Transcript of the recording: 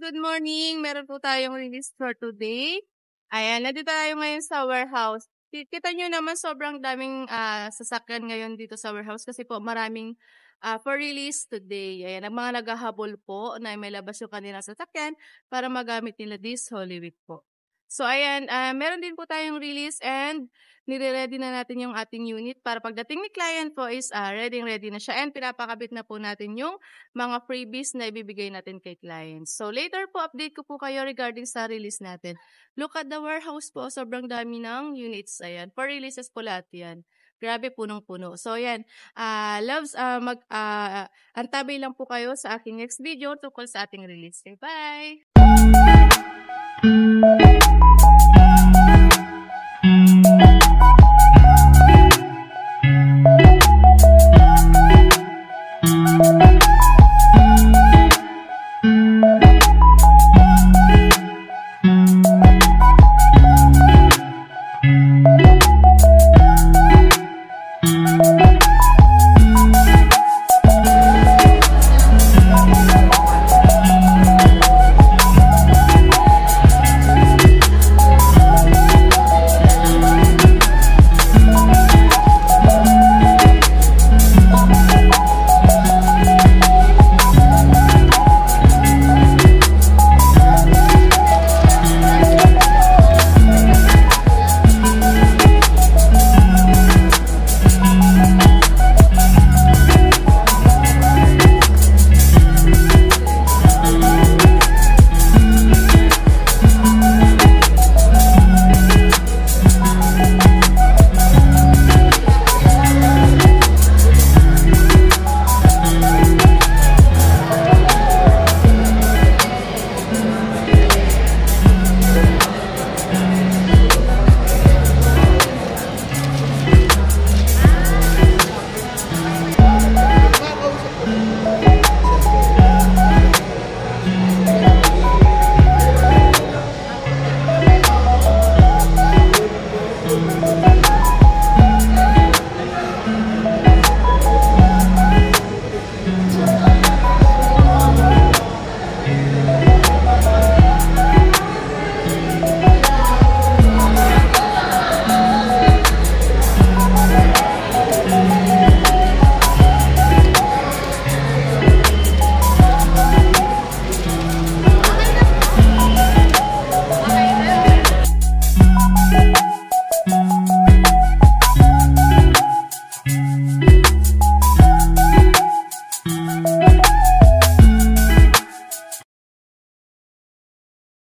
good morning. Meron po tayong release for today. Ayan, nandito tayo ngayon sa warehouse. Kita nyo naman sobrang daming sasakyan ngayon dito sa warehouse kasi po maraming for release today. Ayan, ang mga naghahabol po na may labas yung kanilang sasakyan para magamit nila this Holy Week po. So ayan, meron din po tayong release and nire-ready na natin yung ating unit para pagdating ni client po is ready na siya and pinapakabit na po natin yung mga freebies na ibibigay natin kay clients. So later po, update ko po kayo regarding sa release natin. Look at the warehouse po, sobrang dami ng units. Ayan, for releases po lahat yan. Grabe, punong-puno. So ayan, loves, antabay lang po kayo sa aking next video tungkol sa ating release. Okay, bye!